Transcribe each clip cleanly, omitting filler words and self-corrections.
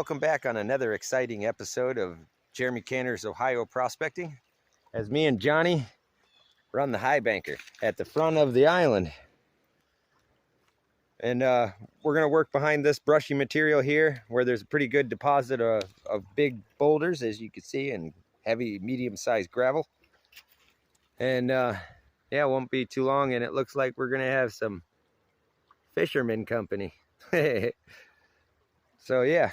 welcome back on another exciting episode of Jeremy Canner's Ohio Prospecting, as me and Johnny run the high banker at the front of the island. And we're going to work behind this brushy material here where there's a pretty good deposit of big boulders, as you can see, and heavy medium-sized gravel. And yeah, it won't be too long, and it looks like we're going to have some fisherman company. So yeah,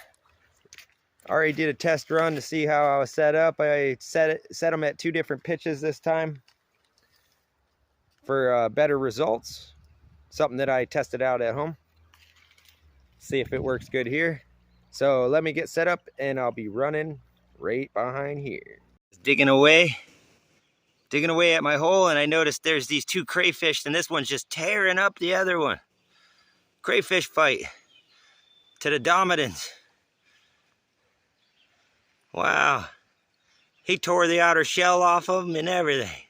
already did a test run to see how I was set up. I set them at 2 different pitches this time for better results. Something that I tested out at home. See if it works good here. So let me get set up and I'll be running right behind here. Digging away at my hole, and I noticed there's these 2 crayfish, and this one's just tearing up the other one. Crayfish fight to the dominance. Wow. He tore the outer shell off of them and everything.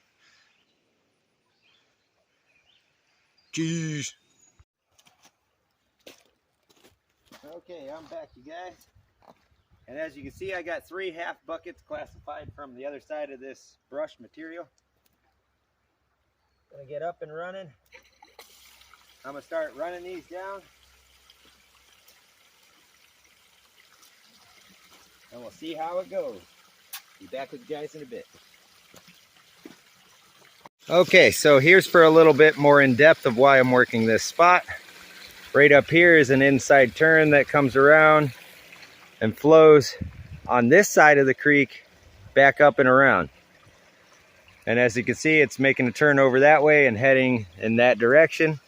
Jeez. Okay, I'm back, you guys. And as you can see, I got 3 half buckets classified from the other side of this brush material. Gonna get up and running. I'm gonna start running these down. And we'll see how it goes. Be back with you guys in a bit. Okay, so here's for a little bit more in depth of why I'm working this spot. Right up here is an inside turn that comes around and flows on this side of the creek back up and around. And as you can see, it's making a turn over that way and heading in that direction.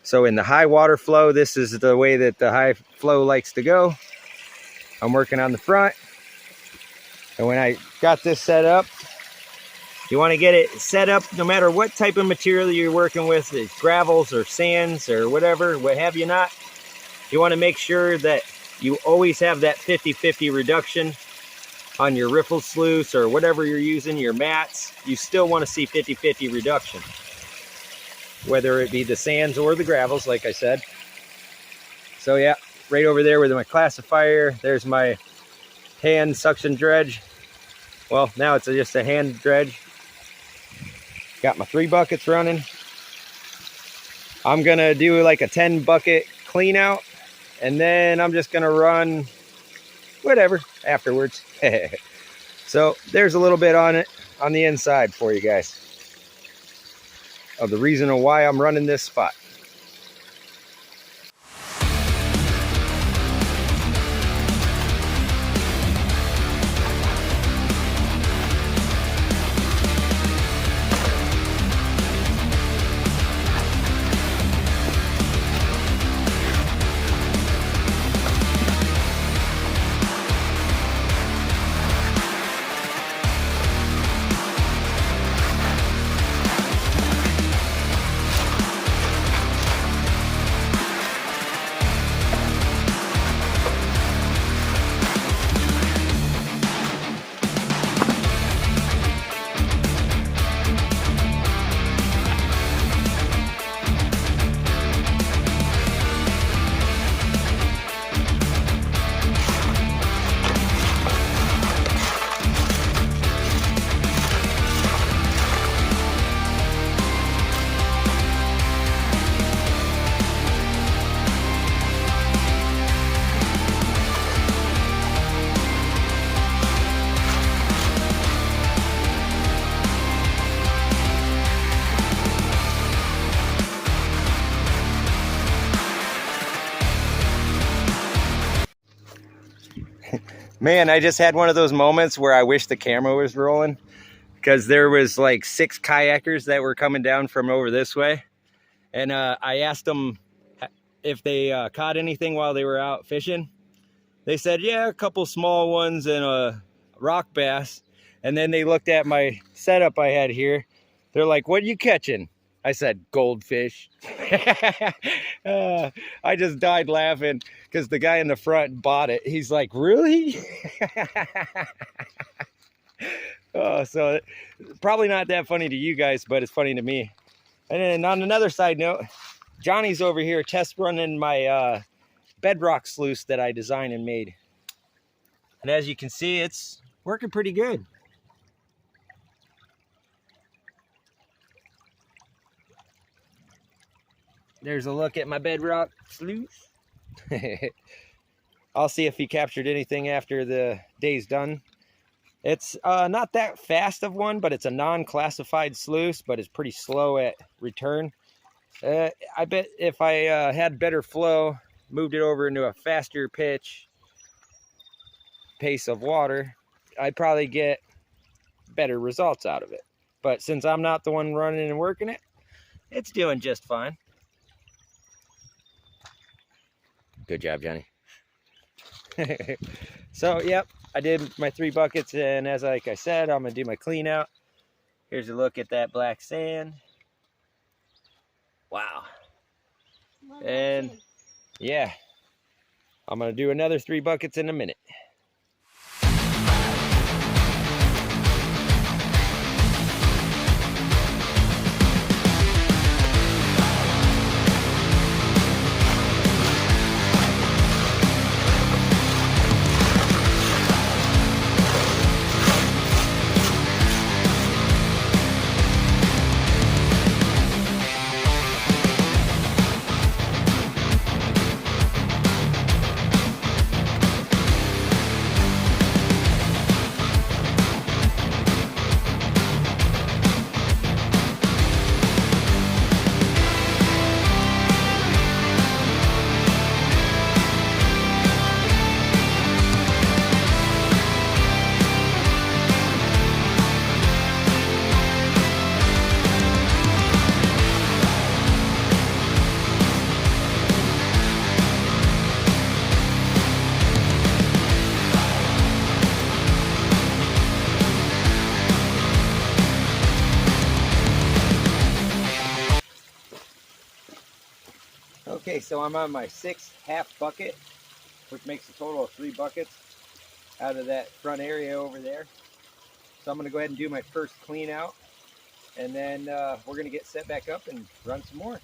So in the high water flow, this is the way that the high flow likes to go. I'm working on the front. And when I got this set up, you want to get it set up no matter what type of material you're working with, it's gravels or sands or whatever, what have you not. You want to make sure that you always have that 50-50 reduction on your riffle sluice or whatever you're using, your mats. You still want to see 50-50 reduction, whether it be the sands or the gravels, like I said. So yeah, right over there with my classifier, there's my hand suction dredge. Well, now it's just a hand dredge. Got my 3 buckets running. I'm gonna do like a 10 bucket clean out, and then I'm just gonna run whatever afterwards. So there's a little bit on it on the inside for you guys of the reason of why I'm running this spot. Man, I just had one of those moments where I wish the camera was rolling, because there was like 6 kayakers that were coming down from over this way. And I asked them if they caught anything while they were out fishing. They said, yeah, a couple small ones and a rock bass. And then they looked at my setup I had here. They're like, what are you catching? I said, goldfish. I just died laughing because the guy in the front bought it. He's like, really? Oh, so probably not that funny to you guys, but it's funny to me. And then on another side note, Johnny's over here test running my bedrock sluice that I designed and made. And as you can see, it's working pretty good. There's a look at my bedrock sluice. I'll see if he captured anything after the day's done. It's not that fast of one, but it's a non-classified sluice, but it's pretty slow at return. I bet if I had better flow, moved it over into a faster pace of water, I'd probably get better results out of it. But since I'm not the one running and working it, it's doing just fine. Good job, Johnny. So, yep, I did my 3 buckets, and like I said, I'm gonna do my clean out. Here's a look at that black sand. Wow. And yeah, I'm gonna do another 3 buckets in a minute. Okay, so I'm on my 6th half bucket, which makes a total of 3 buckets out of that front area over there. So I'm going to go ahead and do my first clean out, and then we're going to get set back up and run some more.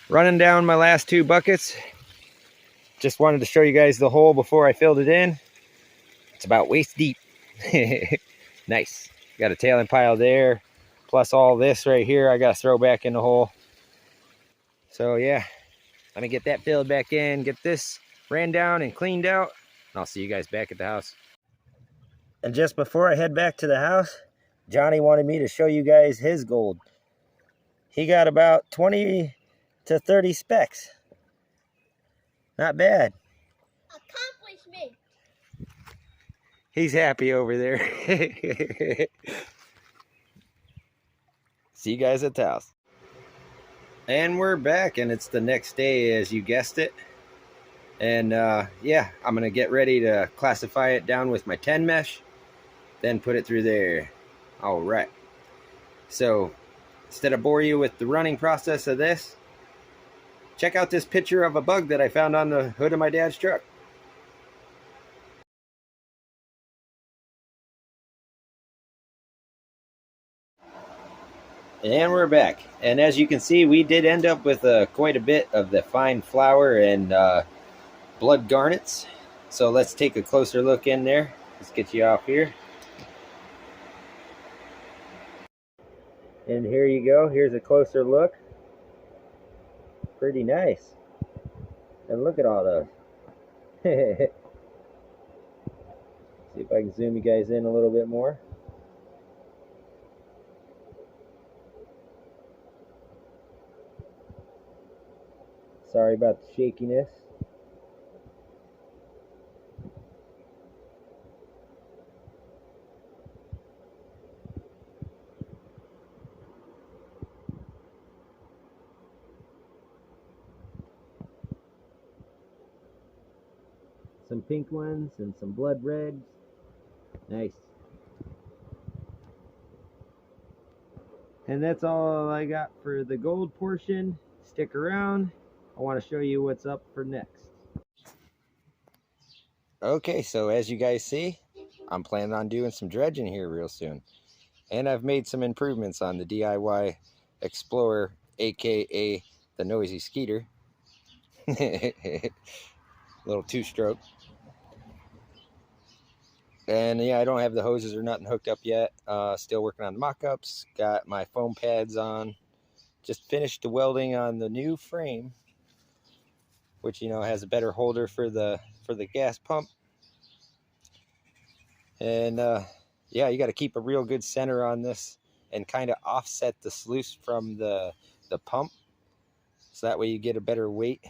Running down my last 2 buckets. Just wanted to show you guys the hole before I filled it in. It's about waist deep. Nice. Got a tailing pile there, plus all this right here I got to throw back in the hole. So yeah, let me get that filled back in, get this ran down and cleaned out, and I'll see you guys back at the house. And just before I head back to the house, Johnny wanted me to show you guys his gold. He got about 20 to 30 specks. Not bad. Accomplishment. He's happy over there. See you guys at the house. And we're back, and it's the next day, as you guessed it. And yeah, I'm gonna get ready to classify it down with my 10 mesh, then put it through there. All right. So instead of bore you with the running process of this, check out this picture of a bug that I found on the hood of my dad's truck. And we're back. And as you can see, we did end up with quite a bit of the fine flour and blood garnets. So let's take a closer look in there. Let's get you off here. And here you go. Here's a closer look. Pretty nice. And look at all those. See if I can zoom you guys in a little bit more. Sorry about the shakiness. Some pink ones and some blood reds. Nice. And that's all I got for the gold portion. Stick around. I want to show you what's up for next. Okay, so as you guys see, I'm planning on doing some dredging here real soon. And I've made some improvements on the DIY Explorer, aka the Noisy Skeeter. Little two-stroke. And yeah, I don't have the hoses or nothing hooked up yet. Still working on the mock-ups. Got my foam pads on. Just finished the welding on the new frame, which, you know, has a better holder for the gas pump. And yeah, you got to keep a real good center on this and kind of offset the sluice from the pump, so that way you get a better weight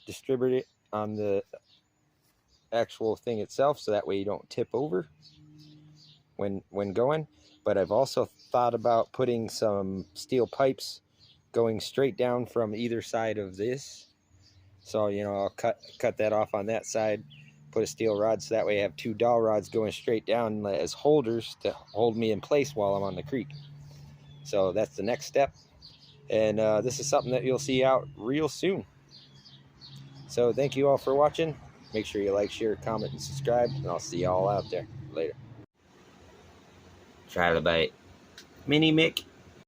distributed on the actual thing itself, so that way you don't tip over when going. But I've also thought about putting some steel pipes going straight down from either side of this. So, you know, I'll cut that off on that side, put a steel rod, so that way I have two dowel rods going straight down as holders to hold me in place while I'm on the creek. So that's the next step. And this is something that you'll see out real soon. So thank you all for watching. Make sure you like, share, comment, and subscribe. And I'll see you all out there later. Try to bite. Mini Mick.